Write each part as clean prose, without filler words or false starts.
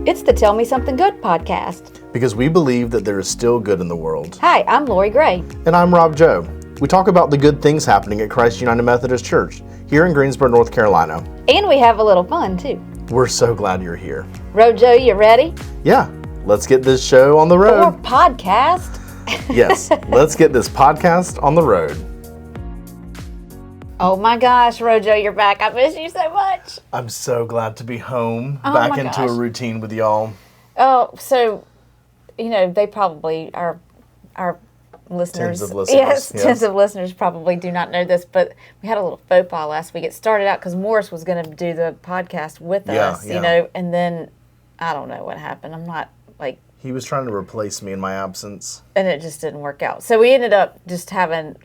It's the Tell Me Something Good podcast. Because we believe that there is still good in the world. Hi, I'm Lori Gray. And I'm Rob Joe. We talk about the good things happening at Christ United Methodist Church here in Greensboro, North Carolina. And we have a little fun, too. We're so glad you're here. Rojo, you ready? Yeah, let's get this show on the road. Or podcast. Yes, let's get this podcast on the road. Oh my gosh, Rojo, you're back. I miss you so much. I'm so glad to be home, Oh back my into a gosh. routine with y'all. Oh, so, they probably, our listeners. Tens of listeners, Yes, yes. tens of listeners probably do not know this, but we had a little faux pas last week. It started out because Morris was going to do the podcast with us, yeah. and then I don't know what happened. I'm not He was trying to replace me in my absence. and it just didn't work out. So we ended up just having,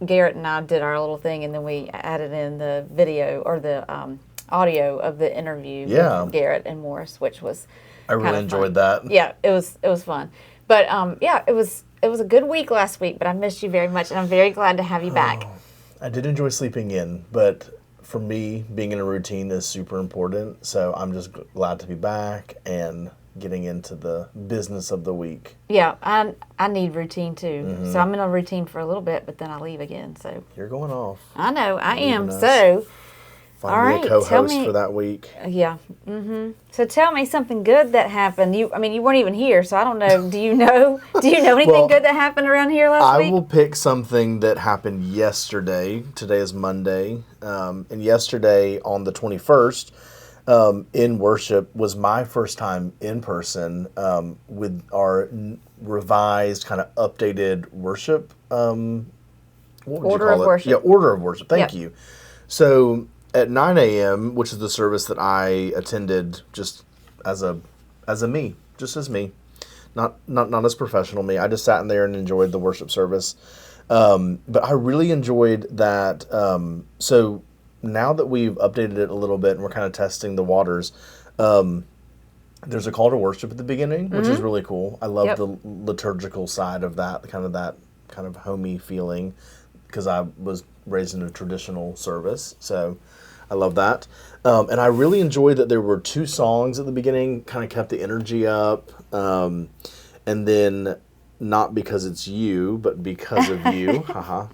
Garrett and I did our little thing, and then we added in the video or the audio of the interview Yeah. with Garrett and Morris, which was I really kinda enjoyed fun. that. Yeah, it was fun. But it was a good week last week, but I missed you very much, and I'm very glad to have you back. I did enjoy sleeping in, but for me, being in a routine is super important. So I'm just glad to be back and getting into the business of the week. Yeah, I need routine too. Mm-hmm. So I'm in a routine for a little bit, but then I leave again. So You're going off. I know I am. us. So Find All me right, a tell co-host me- for that week. yeah. So tell me something good that happened. You weren't even here, so I don't know. Do you know anything Well, good that happened around here last I week? will pick something that happened yesterday. Today is Monday. And yesterday on the 21st, in worship was my first time in person with our revised, kind of updated worship. What would Order you call of it? worship. Yeah, order of worship. Thank Yeah. you. So at 9 a.m., which is the service that I attended just as me, not as professional me. I just sat in there and enjoyed the worship service. But I really enjoyed that. So now that we've updated it a little bit and we're kind of testing the waters, there's a call to worship at the beginning, which is really cool. I love Yep. the liturgical side of that kind of homey feeling, because I was raised in a traditional service. So I love that. And I really enjoyed that there were two songs at the beginning, kind of kept the energy up. And then, not because it's you, but because of you, haha,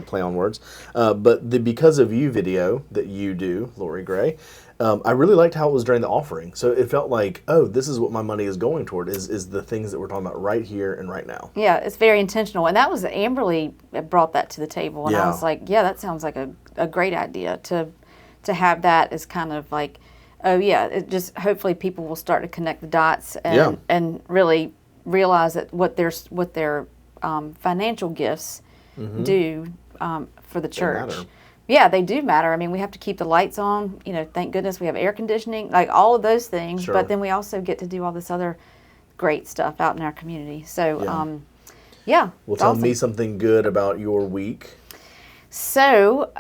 play on words. But the Because of You video that you do, Lori Gray, I really liked how it was during the offering. So it felt like, oh, this is what my money is going toward, is the things that we're talking about right here and right now. Yeah, it's very intentional, and that was Amberly that brought that to the table, and I Yeah. was like, yeah, that sounds like a great idea to have that as kind of like, oh yeah, it just hopefully people will start to connect the dots and really realize that what their financial gifts do for the church. matter. Yeah, they do matter. I mean, we have to keep the lights on. Thank goodness we have air conditioning, like all of those things. Sure. But then we also get to do all this other great stuff out in our community. So, Well, it's tell awesome. me something good about your week. So,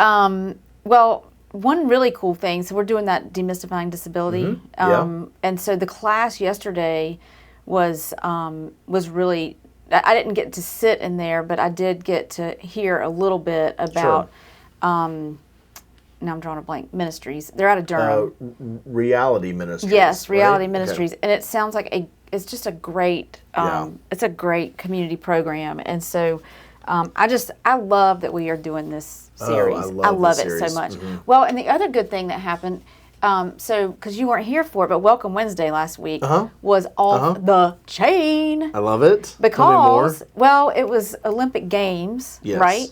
one really cool thing. So we're doing that demystifying disability, Yeah. and so the class yesterday was really. I didn't get to sit in there, but I did get to hear a little bit about. Now I'm drawing a blank. Ministries. They're out of Durham. Reality Ministries. Yes, Reality right? Ministries, Okay. and it sounds like it's just a great, it's a great community program, and so I love that we are doing this series. I love the it series. so much. Well, and the other good thing that happened, so because you weren't here for it, but Welcome Wednesday last week was off the chain I love it. Tell me more. because it was Olympic Games, Yes. right?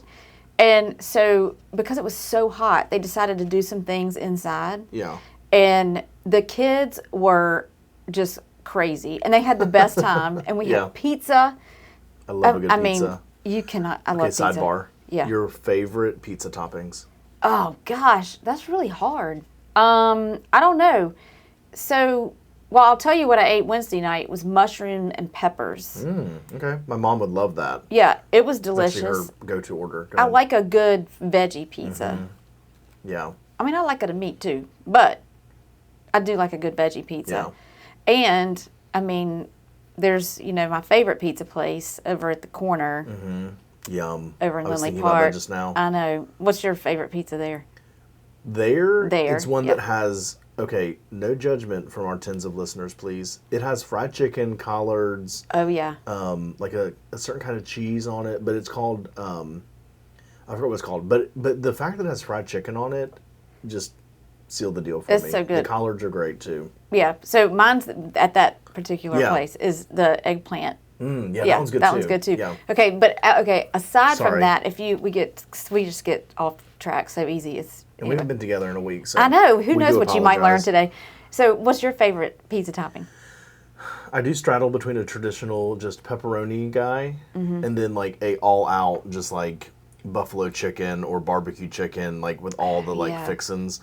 And so, because it was so hot, they decided to do some things inside. Yeah. And the kids were just crazy. And they had the best time. And we Yeah. had pizza. I love a good I mean, pizza. you cannot. I Okay, love pizza. sidebar. Yeah. Your favorite pizza toppings? Oh, gosh. That's really hard. I don't know. So, I'll tell you what I ate Wednesday night. It was mushroom and peppers. Okay. My mom would love that. Yeah, it was That's actually delicious. her go-to order. Go I ahead. like a good veggie pizza. Yeah. I mean, I like it a meat too, but I do like a good veggie pizza. Yeah. And, I mean, there's, my favorite pizza place over at the corner Yum. over in I was Lindley thinking about Park. that just now. I know. What's your favorite pizza there? There, There, it's one yep. that has okay, no judgment from our tens of listeners, please. It has fried chicken, collards, Oh yeah. like a certain kind of cheese on it, but it's called, I forget what it's called. But the fact that it has fried chicken on it just sealed the deal for me. It's so good. The collards are great too. Yeah. So mine's at that particular Yeah. place is the eggplant. Yeah, that one's good that too. one's good too. Yeah. Okay, but aside Sorry. from that, if we just get off track so easy. And we haven't been together in a week, so I know. Who we knows do what you might learn apologize. today? So, what's your favorite pizza topping? I do straddle between a traditional just pepperoni guy Mm-hmm. and then like a all out just like buffalo chicken or barbecue chicken, like with all the like Yeah. fixins.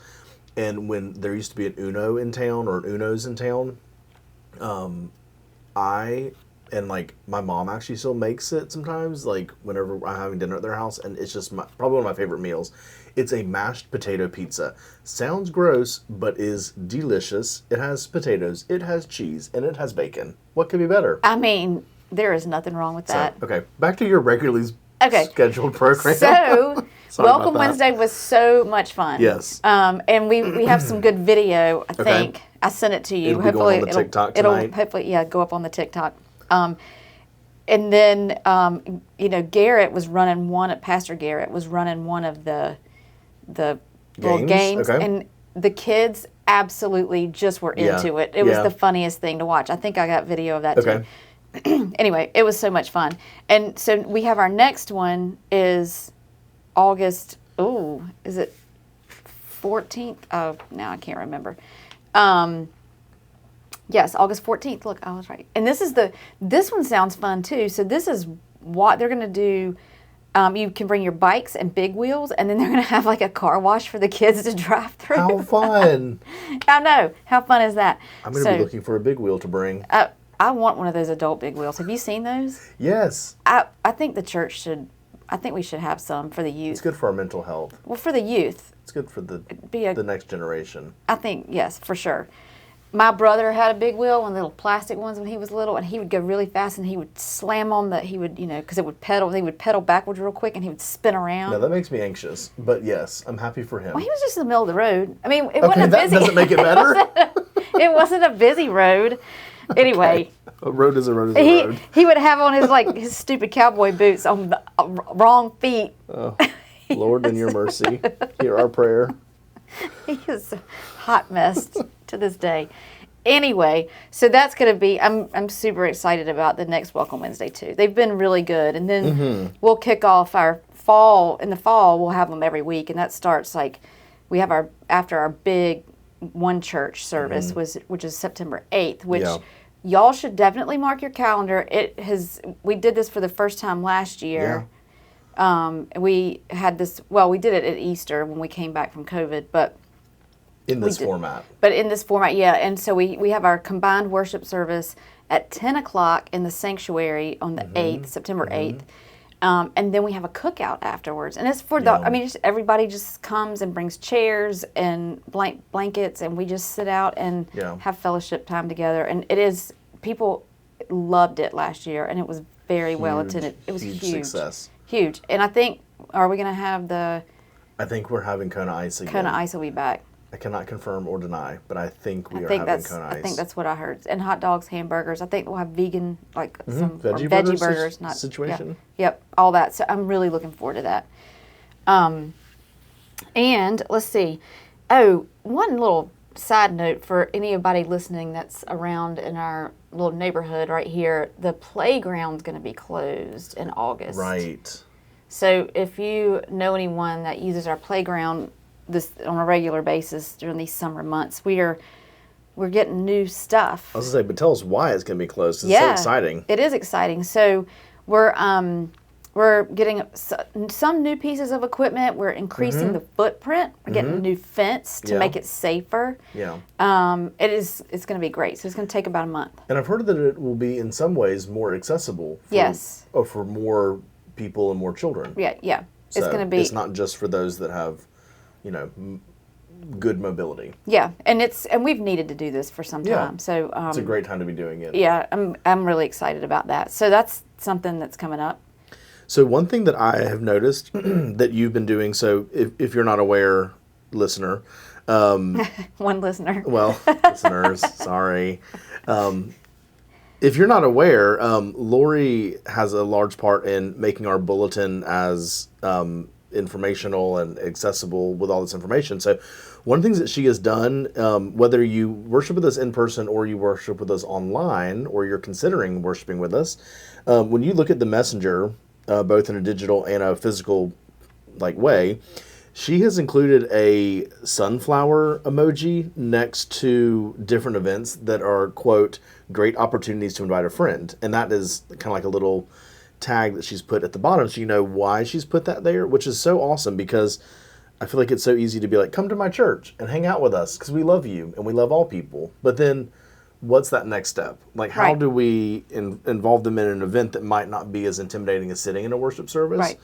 And when there used to be an Uno in town or an Uno's in town, and like my mom actually still makes it sometimes, like whenever I'm having dinner at their house, and it's just probably one of my favorite meals. It's a mashed potato pizza. Sounds gross, but is delicious. It has potatoes, it has cheese, and it has bacon. What could be better? I mean, there is nothing wrong with that. So, okay, back to your regularly Okay. scheduled program. So, Sorry Welcome about that. Wednesday was so much fun. Yes. And we have some good video. I think I sent it to you. It'll be going on the TikTok tonight. It'll hopefully go up on the TikTok. And then Garrett was running Pastor Garrett was running one of the little games, Okay. and the kids absolutely just were Yeah. into it. It was Yeah. the funniest thing to watch. I think I got video of that Okay. too. Anyway, it was so much fun. And so we have our next one is August. Oh, is it 14th? Oh, now I can't remember. Yes, August 14th. Look, I was right. And this one sounds fun too. So this is what they're going to do. You can bring your bikes and big wheels, and then they're going to have like a car wash for the kids to drive through. How fun. I know. How fun is that? I'm going to be looking for a big wheel to bring. I want one of those adult big wheels. Have you seen those? Yes. I think the church should. I think we should have some for the youth. It's good for our mental health. Well, for the youth, It's good for the be a- next generation. I think yes, for sure. My brother had a big wheel, one of the little plastic ones when he was little, and he would go really fast, and he would slam on because it would pedal. He would pedal backwards real quick, and he would spin around. Now that makes me anxious, but yes, I'm happy for him. Well, he was just in the middle of the road. I mean, it Okay, wasn't a that busy. doesn't make it better. It wasn't a busy road. Anyway, A road is a road is a road. he would have on his stupid cowboy boots on the wrong feet. Lord, in your mercy, hear our prayer. He is a hot mess to this day. Anyway, so that's going to be. I'm super excited about the next Welcome Wednesday too. They've been really good, and then we'll kick off our fall. In the fall, we'll have them every week, and that starts like we have after our big one church service which is September 8th, which. Yeah. Y'all should definitely mark your calendar. We did this for the first time last year. We had this. Well, we did it at Easter when we came back from COVID, but. In this format. But in this format, yeah. And so we have our combined worship service at 10 o'clock in the sanctuary on the 8th, September 8th. And then we have a cookout afterwards. And it's for just everybody just comes and brings chairs and blankets, and we just sit out and have fellowship time together. And people loved it last year, and it was very well attended. It was huge. Success. Huge. And I think, are we going to have I think we're having Kona Ice again. Kona Ice will be back. I cannot confirm or deny, but I think we are think having that's Kona Ice. I think that's what I heard. And hot dogs, hamburgers. I think we'll have vegan, like some Veggie or burger veggie burgers. Not situation? Yeah, yep, all that. So I'm really looking forward to that. And let's see. Oh, one little side note for anybody listening that's around in our little neighborhood right here. The playground's going to be closed in August. Right. So if you know anyone that uses our playground on a regular basis during these summer months, we're getting new stuff. I was going to say, but tell us why it's going to be closed. It's so exciting. It is exciting. So we're getting some new pieces of equipment. We're increasing the footprint. We're getting a new fence to make it safer. Yeah. It's going to be great. So it's going to take about a month. And I've heard that it will be in some ways more accessible. Yes. For more people and more children. Yeah. So it's going to be. It's not just for those that have, good mobility. Yeah, and we've needed to do this for some time. So it's a great time to be doing it. Yeah, I'm really excited about that. So that's something that's coming up. So one thing that I have noticed that you've been doing, so if you're not aware, listener. One listener. Well, listeners, sorry. If you're not aware, Lori has a large part in making our bulletin as informational and accessible with all this information. So one of the things that she has done, whether you worship with us in person or you worship with us online, or you're considering worshiping with us, when you look at the messenger, both in a digital and a physical way, she has included a sunflower emoji next to different events that are, quote, great opportunities to invite a friend. And that is kind of like a little tag that she's put at the bottom, so you know why she's put that there, which is so awesome, because I feel like it's so easy to be like, come to my church and hang out with us because we love you and we love all people. But then what's that next step? Like, how Right. do we involve them in an event that might not be as intimidating as sitting in a worship service? Right.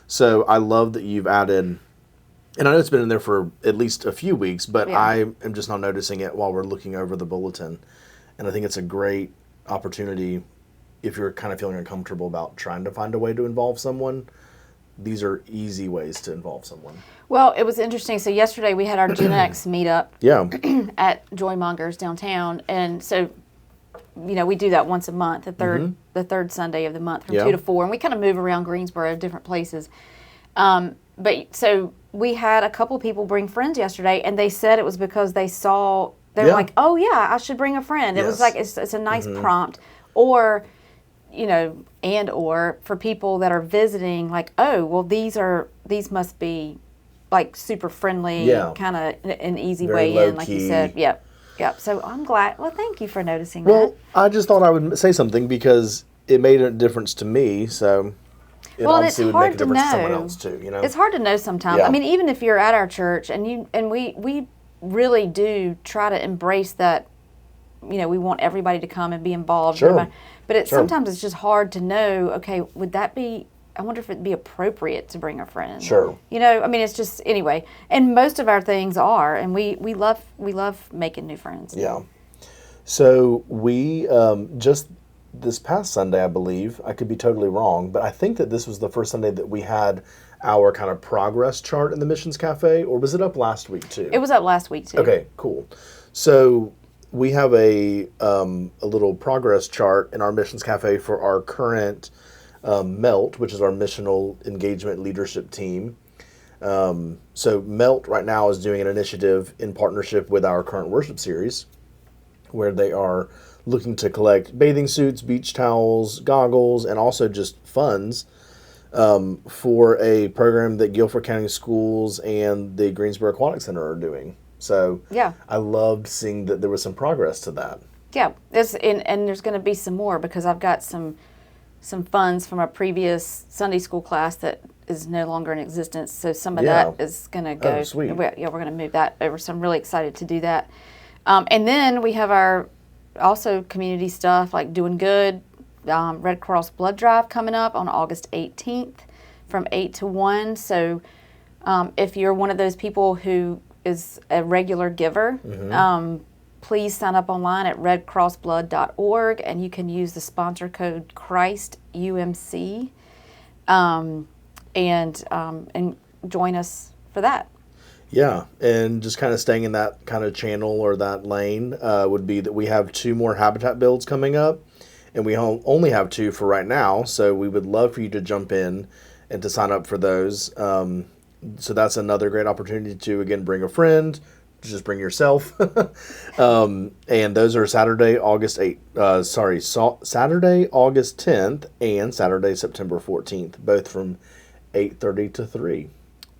So I love that you've added, and I know it's been in there for at least a few weeks, but Yeah. I am just not noticing it while we're looking over the bulletin. And I think it's a great opportunity if you're kind of feeling uncomfortable about trying to find a way to involve someone. These are easy ways to involve someone. Well, it was interesting. So yesterday we had our Gen X meetup Yeah. at Joymongers downtown, and so we do that once a month, the third Sunday of the month from Yeah. 2 to 4, and we kind of move around Greensboro, different places. But so we had a couple people bring friends yesterday, and they said it was because they were Yeah. like, oh yeah, I should bring a friend. It was Yes. like it's a nice prompt, or or for people that are visiting, like, oh well, these must be like super friendly, Yeah. kind of an easy Very way in, like you low-key. said. Yep. So I'm glad. Well, thank you for noticing Well, that. I just thought I would say something because it made a difference to me. So it Well, and it's obviously would make a hard to difference to someone know. else too. It's hard to know sometimes. Yeah. I mean, even if you're at our church and we really do try to embrace that. We want everybody to come and be involved. Sure. But Sure. sometimes it's just hard to know. Okay, would that be? I wonder if it'd be appropriate to bring a friend. Sure. I mean, it's just anyway. And most of our things are, and we love making new friends. Yeah. So we just this past Sunday, I believe, I could be totally wrong, but I think that this was the first Sunday that we had our kind of progress chart in the Missions Cafe, or was it up last week too? It was up last week too. Okay, cool. So we have a little progress chart in our Missions Cafe for our current MELT, which is our Missional Engagement Leadership Team. So MELT right now is doing an initiative in partnership with our current worship series, where they are looking to collect bathing suits, beach towels, goggles, and also just funds for a program that Guilford County Schools and the Greensboro Aquatic Center are doing. So Yeah. I loved seeing that there was some progress to that. Yeah, and there's going to be some more because I've got some funds from a previous Sunday school class that is no longer in existence. So some of Yeah. that is going to go. Oh, sweet. We're going to move that over. So I'm really excited to do that. And then we have our also community stuff like Doing Good, Red Cross Blood Drive coming up on August 18th from 8 to 1. So if you're one of those people who is a regular giver, please sign up online at redcrossblood.org, and you can use the sponsor code CHRISTUMC and join us for that. Yeah, and just kind of staying in that kind of channel or that lane would be that we have 2 more habitat builds coming up, and we only have 2 for right now, so we would love for you to jump in and to sign up for those. So that's another great opportunity to, again, bring a friend, just bring yourself. And those are Saturday, August 10th and Saturday, September 14th, both from 8:30 to 3.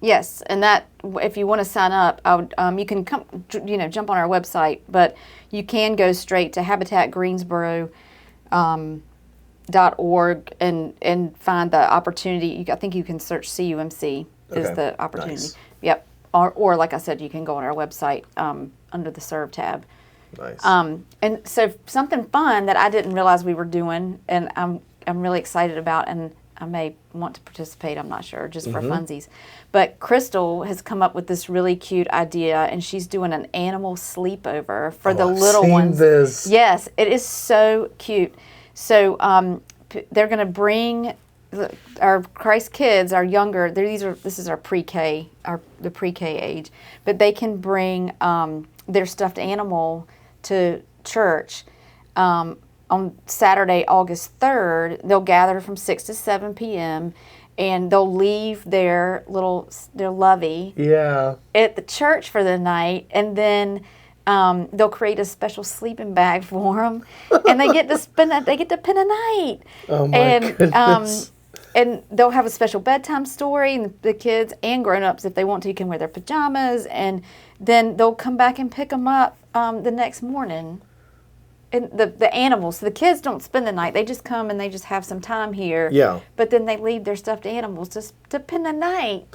Yes, and that if you want to sign up, I would, you can come, jump on our website, but you can go straight to habitatgreensboro.org and find the opportunity. I think you can search CUMC is Okay, the opportunity. nice. Yep. Or like I said, you can go on our website under the Serve tab. Nice. And so something fun that I didn't realize we were doing, and I'm really excited about, and I may want to participate, I'm not sure, just for funsies. But Crystal has come up with this really cute idea, and she's doing an animal sleepover for the I've little seen ones. this. Yes, it is so cute. So they're going to bring our Christ kids are younger. This is our pre-K, the pre-K age, but they can bring their stuffed animal to church on Saturday, August 3rd. They'll gather from 6 to 7 p.m. and they'll leave their lovey at the church for the night, and then they'll create a special sleeping bag for them, and they get to spend a night. Oh my goodness. And they'll have a special bedtime story, and the kids and grown-ups, if they want to, can wear their pajamas, and then they'll come back and pick them up the next morning. And the animals, so the kids don't spend the night. They just come and they just have some time here. Yeah. But then they leave their stuffed animals to spend the night.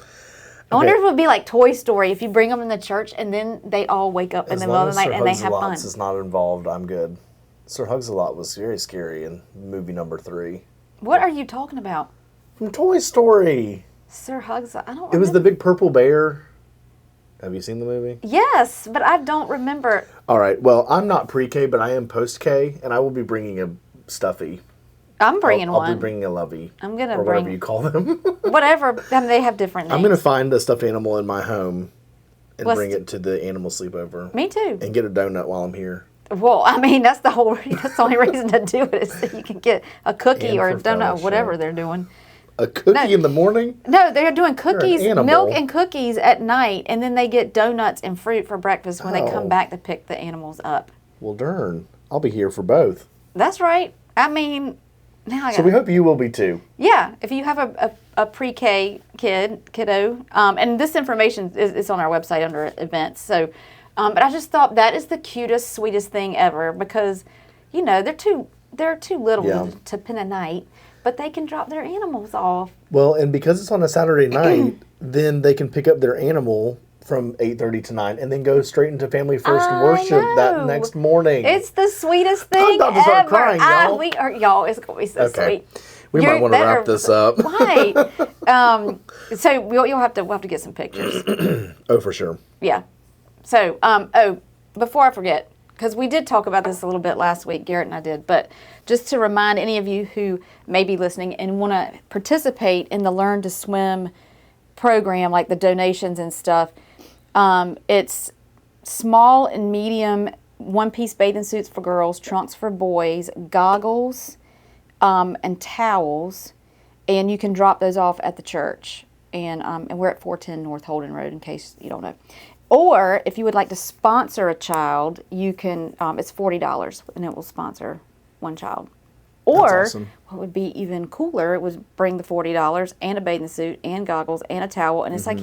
I wonder if it would be like Toy Story if you bring them in the church and then they all wake up in the middle of the night and they have fun. As long as Sir Hugs-a-Lot is not involved, I'm good. Sir Hugs-a-Lot was very scary in movie number 3. What are you talking about? From Toy Story. Sir Hugs-a-Lot? I don't remember. It was the big purple bear. Have you seen the movie? Yes, but I don't remember. All right. Well, I'm not pre-K, but I am post-K, and I will be bringing a stuffy. I'm bringing one. I'll be bringing a lovey. I'm going to or whatever you call them. Whatever. They have different names. I'm going to find a stuffed animal in my home and Let's bring it to the animal sleepover. Me too. And get a donut while I'm here. Well, I mean, that's the only reason to do it is so you can get a cookie And or a for donut or whatever fellowship. they're doing. A cookie in the morning? No, they're doing cookies, animal. milk and cookies at night, and then they get donuts and fruit for breakfast when they come Oh. back to pick the animals up. Well, darn. I'll be here for both. That's right. I mean, now I got. So we hope you will be too. Yeah, if you have a pre-K kiddo, and this information is on our website under events. So, but I just thought that is the cutest, sweetest thing ever because, they're too little to spend a night. But they can drop their animals off. Well, and because it's on a Saturday night, then they can pick up their animal from 8:30 to 9 and then go straight into Family First worship that next morning. It's the sweetest thing about to start ever. crying, y'all. Y'all, it's going to be so sweet. We might want to wrap this up. Right. So we'll have to get some pictures. Oh, for sure. Yeah. So, before I forget, because we did talk about this a little bit last week, Garrett and I did, but just to remind any of you who may be listening and want to participate in the Learn to Swim program, like the donations and stuff, it's small and medium one-piece bathing suits for girls, trunks for boys, goggles, and towels, and you can drop those off at the church. And we're at 410 North Holden Road, in case you don't know. Or if you would like to sponsor a child, you can. It's $40, and it will sponsor one child. Or That's awesome. what would be even cooler, it would bring the $40 and a bathing suit and goggles and a towel, and it's like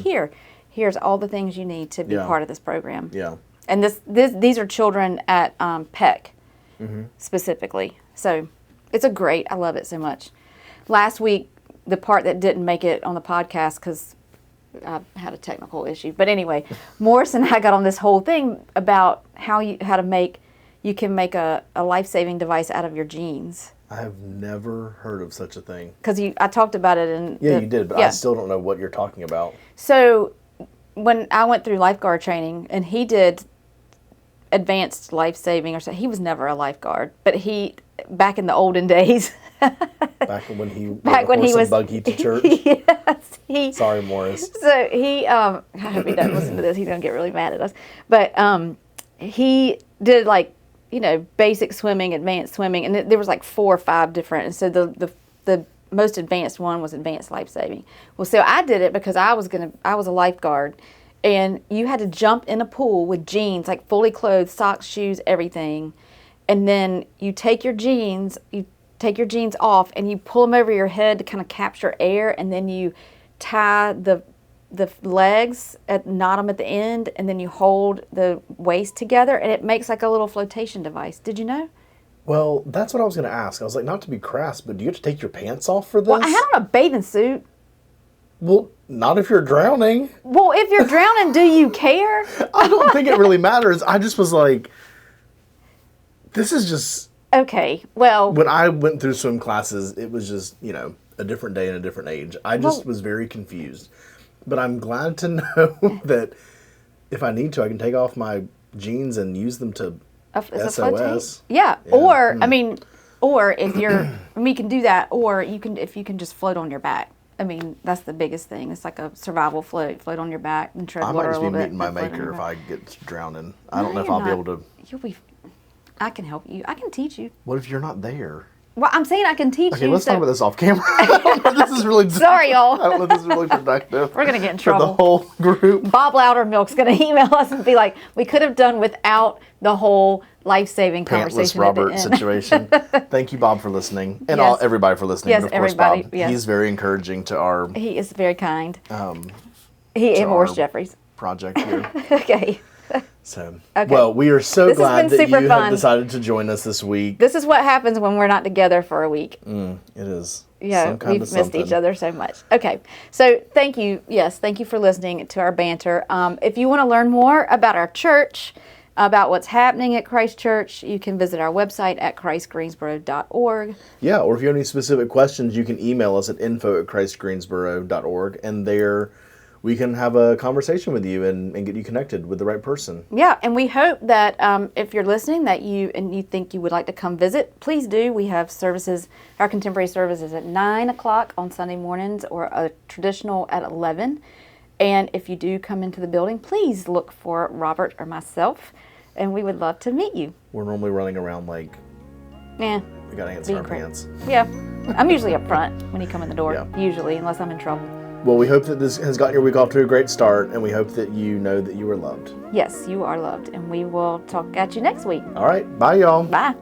here's all the things you need to be part of this program. Yeah. And these are children at Peck specifically, so it's I love it so much. Last week, the part that didn't make it on the podcast because I had a technical issue. But anyway, Morris and I got on this whole thing about how you can make a life-saving device out of your jeans. I have never heard of such a thing. Because I talked about it in you did, but I still don't know what you're talking about. So when I went through lifeguard training, and he did advanced life-saving, or so, he was never a lifeguard, but back in the olden days. Back when he was buggy to church. Yes, Sorry, Morris. So I hope he doesn't listen to this. He's gonna get really mad at us. But he did basic swimming, advanced swimming, and there was like 4 or 5 different. And so the most advanced one was advanced life saving. Well, so I did it because I was a lifeguard, and you had to jump in a pool with jeans, like fully clothed, socks, shoes, everything, and then you take your jeans off and you pull them over your head to kind of capture air, and then you tie the legs, knot them at the end, and then you hold the waist together, and it makes like a little flotation device. Did you know? Well, that's what I was going to ask. I was like, not to be crass, but do you have to take your pants off for this? Well, I had on a bathing suit. Well, not if you're drowning. Well, if you're drowning, do you care? I don't think it really matters. I just was like, this is just... Okay, well... When I went through swim classes, it was just, a different day and a different age. I just was very confused. But I'm glad to know that if I need to, I can take off my jeans and use them to SOS. Yeah, or, I mean, Or if you're, we can do that. Or if you can just float on your back. I mean, that's the biggest thing. It's like a survival float. Float on your back and tread I water might a just be little bit. meeting my and float on maker your if back. I get drowning. I don't know if you're I'll be not. able to. You'll be. I can help you. I can teach you. What if you're not there? Well, I'm saying I can teach Okay, you. let's talk about this off camera. This is really. Sorry, y'all. I don't know if this is really productive. We're gonna get in for trouble. the whole group. Bob Loudermilk's going to email us and be like, we could have done without the whole life-saving Pantless conversation at the Robert end. situation. Thank you, Bob, for listening, and Yes. everybody for listening. Yes, but of course, everybody, Bob, yes. he's very encouraging to our He is very kind. He and Morris our- Jeffries. project here. Okay. So, Okay. well, we are so This has glad been that super you fun. have decided to join us this week. This is what happens when we're not together for a week. It is. Yeah, some kind we've of missed something. each other so much. Okay, so thank you. Yes, thank you for listening to our banter. If you want to learn more about our church, about what's happening at Christ Church, you can visit our website at christgreensboro.org. Yeah, or if you have any specific questions, you can email us at info@christgreensboro.org, and there we can have a conversation with you and get you connected with the right person. Yeah, and we hope that if you're listening that you think you would like to come visit, please do. We have services, our contemporary services at 9 o'clock on Sunday mornings or a traditional at 11. And if you do come into the building, please look for Robert or myself, and we would love to meet you. We're normally running around like Yeah, we got ants in our Being cra- pants. yeah. I'm usually up front when you come in the door, Yeah. usually, unless I'm in trouble. Well, we hope that this has gotten your week off to a great start, and we hope that you know that you are loved. Yes, you are loved, and we will talk at you next week. All right, bye, y'all. Bye.